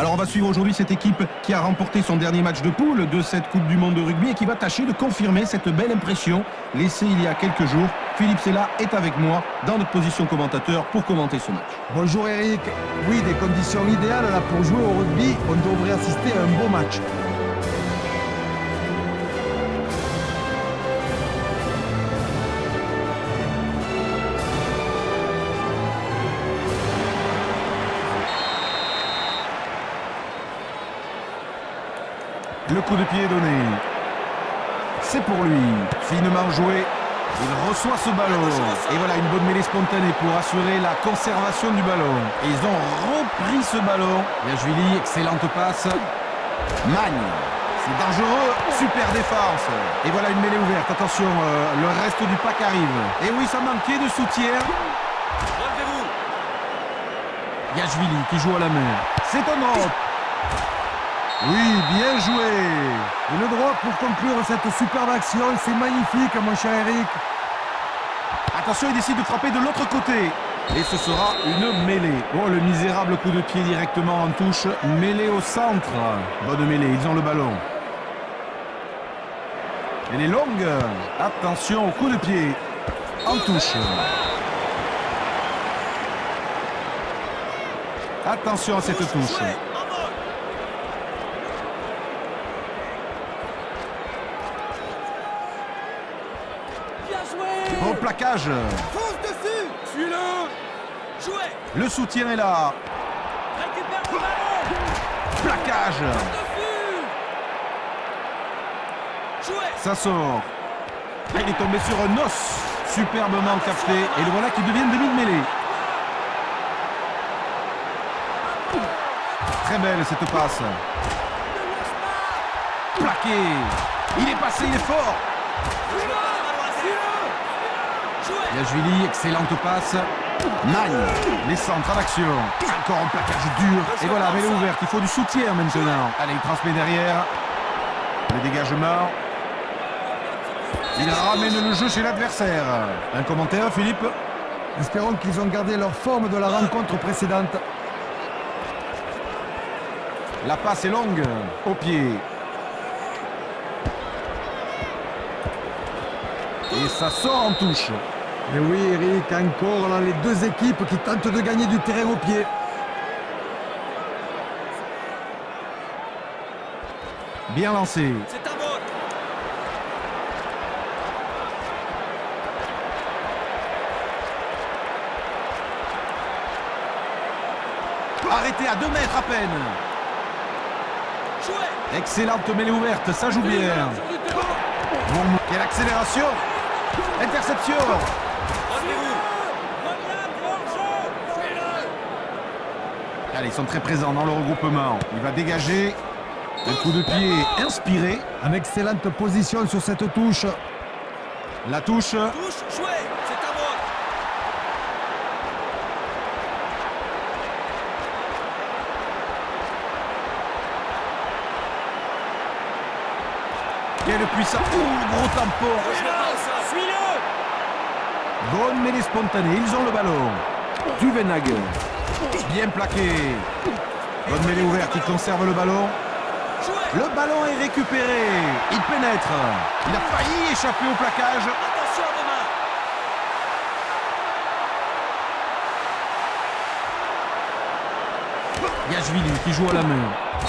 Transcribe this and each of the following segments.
Alors on va suivre aujourd'hui cette équipe qui a remporté son dernier match de poule de cette Coupe du Monde de rugby et qui va tâcher de confirmer cette belle impression laissée il y a quelques jours. Philippe Sella est avec moi dans notre position commentateur pour commenter ce match. Bonjour Eric. Oui, des conditions idéales là pour jouer au rugby. On devrait assister à un beau match. Le coup de pied est donné. C'est pour lui. Finement joué. Il reçoit ce ballon. Et voilà une bonne mêlée spontanée pour assurer la conservation du ballon. Et ils ont repris ce ballon. Yachvili, excellente passe. Magne. C'est dangereux. Super défense. Et voilà une mêlée ouverte. Attention, le reste du pack arrive. Et oui, ça manquait de soutien. Relevez-vous. Yachvili qui joue à la main. C'est un drop. Oui, bien joué. Et le droit pour conclure cette superbe action, c'est magnifique mon cher Eric. Attention, il décide de frapper de l'autre côté. Et ce sera une mêlée. Oh, le misérable coup de pied directement en touche. Mêlée au centre. Bonne mêlée, ils ont le ballon. Elle est longue. Attention au coup de pied. En touche. Attention à cette touche. Bon plaquage. Fonce dessus. Suis-le. Jouez. Le soutien est là. Récupère le ballon. Plaquage. Dessus. Jouez. Ça sort. Il est tombé sur un os. Superbement capté. Et le voilà qui devient demi-mêlée. Très belle cette passe. Plaqué. Il est passé, il est fort. Yachvili, excellente passe. Magne, les centres en action. Encore un plaquage dur. Et voilà, mêlée ouverte. Il faut du soutien maintenant. Allez, il transmet derrière. Le dégagement. Il ramène le jeu chez l'adversaire. Un commentaire, Philippe? Espérons qu'ils ont gardé leur forme de la rencontre précédente. La passe est longue. Au pied. Et ça sort en touche. Et oui Eric, encore là, les deux équipes qui tentent de gagner du terrain au pied. Bien lancé. C'est un bol. Arrêté à 2 mètres à peine. Jouez. Excellente mêlée ouverte, ça joue bien. Bon, quelle accélération. Interception. Relevez-vous. Allez, ils sont très présents dans le regroupement. Il va dégager. Un coup de pied inspiré. En excellente position sur cette touche. La touche. Touche. Jouez. C'est un bol. Quelle puissance. Oh, gros tampon. Suis-le. Bonne mêlée spontanée. Ils ont le ballon. Duvenag. Bien plaqué. Bonne mêlée ouverte. Il conserve le ballon. Jouez. Le ballon est récupéré. Il pénètre. Il a failli échapper au plaquage. Attention à vos mains. Yachvili qui joue à la main.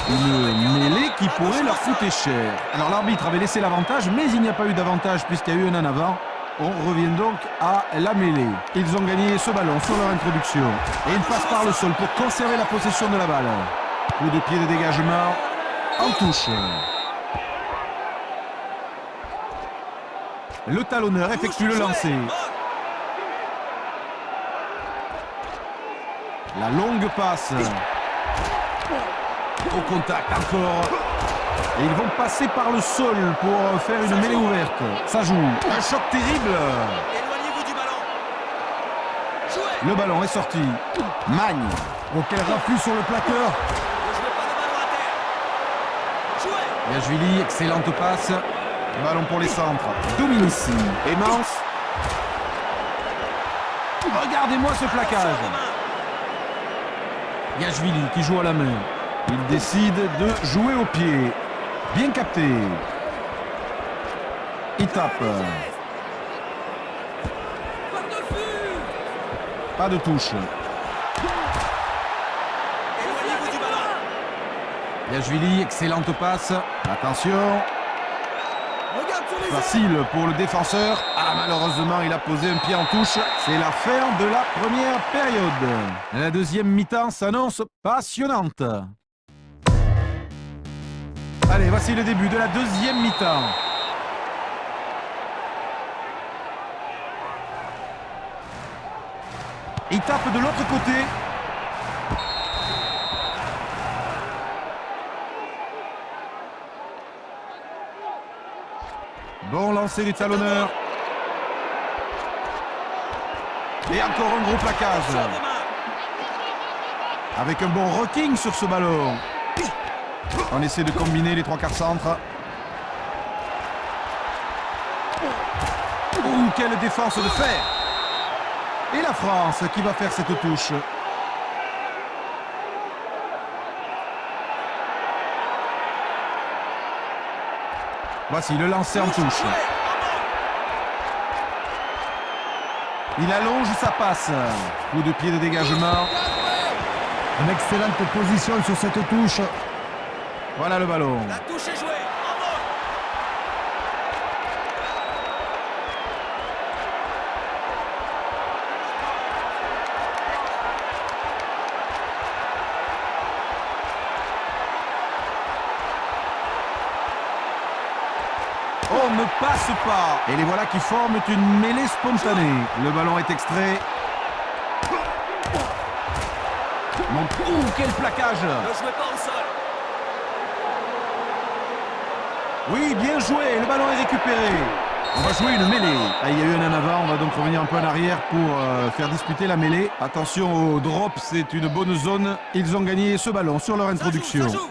Une mêlée qui pourrait leur coûter cher. Alors l'arbitre avait laissé l'avantage, mais il n'y a pas eu d'avantage puisqu'il y a eu un en avant. On revient donc à la mêlée. Ils ont gagné ce ballon sur leur introduction. Et ils passent par le sol pour conserver la possession de la balle. Coup de pied de dégagement en touche. Le talonneur effectue le lancer. La longue passe. Au contact encore. Et ils vont passer par le sol pour faire une mêlée ouverte. Ça joue. Un choc terrible. Éloignez-vous du ballon. Jouez. Le ballon est sorti. Magne. Oh, quel raffut sur le plaqueur. Ne jouez pas de ballon à terre. Jouez. Yachvili, excellente passe. Ballon pour les centres. Dominici. Emance. Regardez-moi ce plaquage. Yachvili qui joue à la main. Il décide de jouer au pied. Bien capté. Il tape. Pas de touche. Éloignez-vous du ballon. Yachvili, excellente passe. Attention. Regarde sur les ailes. Facile pour le défenseur. Ah, malheureusement, il a posé un pied en touche. C'est la fin de la première période. La deuxième mi-temps s'annonce passionnante. Allez, voici le début de la deuxième mi-temps. Il tape de l'autre côté. Bon lancer du talonneur. Et encore un gros plaquage. Sort de main. Avec un bon rocking sur ce ballon. On essaie de combiner les trois quarts centres. Ouh, quelle défense de fer! Et la France qui va faire cette touche. Voici le lancer en touche. Il allonge sa passe. Coup de pied de dégagement. Une excellente position sur cette touche. Voilà le ballon. La touche est jouée. En vol. On ne passe pas. Et les voilà qui forment une mêlée spontanée. Le ballon est extrait. Ouh, quel plaquage! Ne jouez pas au sol. Oui, bien joué. Le ballon est récupéré. On va jouer une mêlée. Ah, il y a eu un en avant. On va donc revenir un peu en arrière pour faire disputer la mêlée. Attention au drop, c'est une bonne zone. Ils ont gagné ce ballon sur leur introduction. Ça joue.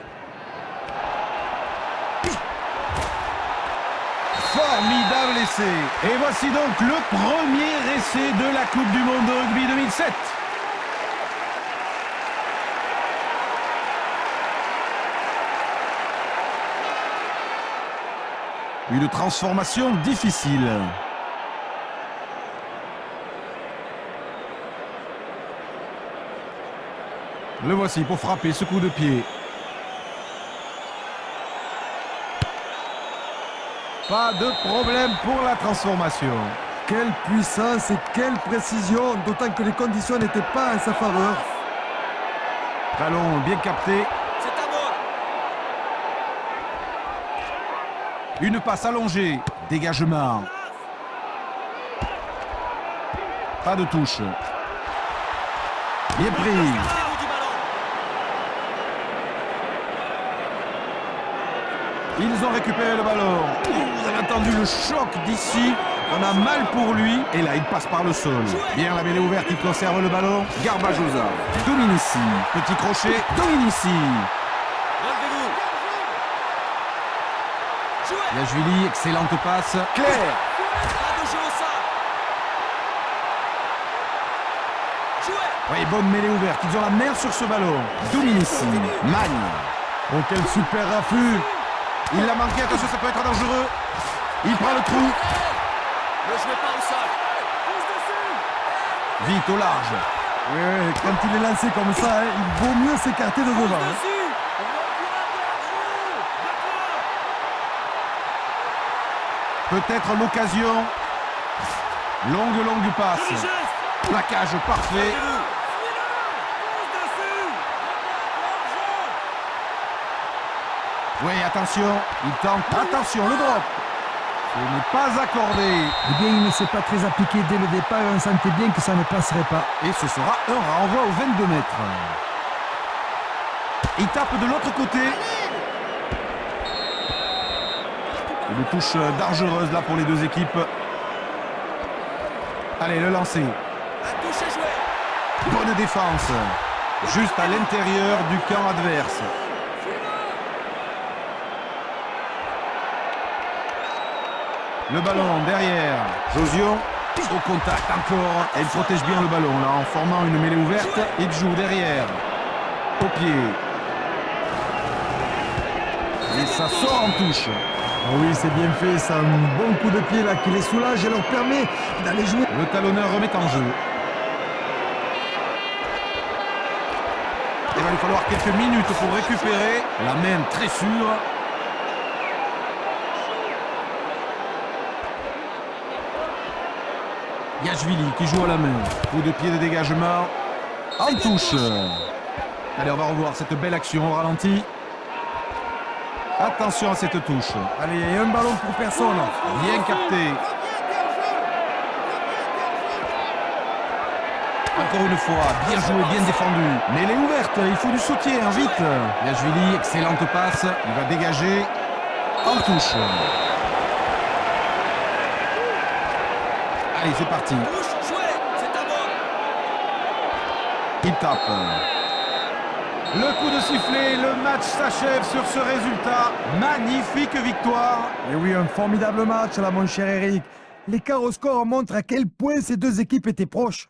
Formidable essai. Et voici donc le premier essai de la Coupe du Monde de rugby 2007. Une transformation difficile. Le voici pour frapper ce coup de pied. Pas de problème pour la transformation. Quelle puissance et quelle précision, d'autant que les conditions n'étaient pas en sa faveur. Ballon bien capté. C'est à moi. Une passe allongée. Dégagement. Pas de touche. Bien pris. Gardez-vous du ballon. Ils ont récupéré le ballon. Vous avez entendu le choc d'ici. On a mal pour lui. Et là, il passe par le sol. Bien, la mêlée ouverte, il conserve le ballon. Garbajosa. Dominici. Petit crochet. Dominici. Relevez-vous. Jouez. Yachvili, excellente passe. Claire. Pas de jeu au sol. Jouez. Oui, bonne mêlée ouverte. Ils ont la main sur ce ballon. Dominici. Magne. Oh, quel super affût. Il l'a manqué. Attention, ça peut être dangereux. Il prend le trou. Ne jouez pas au sol. Vite, au large. Ouais, quand il est lancé comme ça, hein, il vaut mieux s'écarter de devant. Hein. Peut-être l'occasion. Longue passe. Plaquage parfait. Oui, attention. Il tente. Attention, le drop. Ce n'est pas accordé. Eh bien, il ne s'est pas très appliqué dès le départ. On sentait bien que ça ne passerait pas. Et ce sera un renvoi aux 22 mètres. Il tape de l'autre côté. Une touche dangereuse là pour les deux équipes. Allez, le lancer. La touche est jouée. Bonne défense. Juste à l'intérieur du camp adverse. Le ballon derrière. Josion. Au contact encore. Elle protège bien le ballon là en formant une mêlée ouverte. Il joue derrière. Au pied. Et ça sort en touche. Ah oui, c'est bien fait, c'est un bon coup de pied là qui les soulage et leur permet d'aller jouer. Le talonneur remet en jeu. Il va lui falloir quelques minutes pour récupérer. La main très sûre. Yachvili qui joue à la main. Coup de pied de dégagement. En touche. Allez, on va revoir cette belle action au ralenti. Attention à cette touche. Allez, un ballon pour personne. Bien capté. Encore une fois, bien joué, bien défendu. Mais elle est ouverte, il faut du soutien, vite. Yachvili, excellente passe. Il va dégager. En touche. Allez, c'est parti. Touche, joué, c'est à moi. Il tape. Le coup de sifflet, le match s'achève sur ce résultat. Magnifique victoire. Et oui, un formidable match là, mon cher Eric. L'écart au score montre à quel point ces deux équipes étaient proches.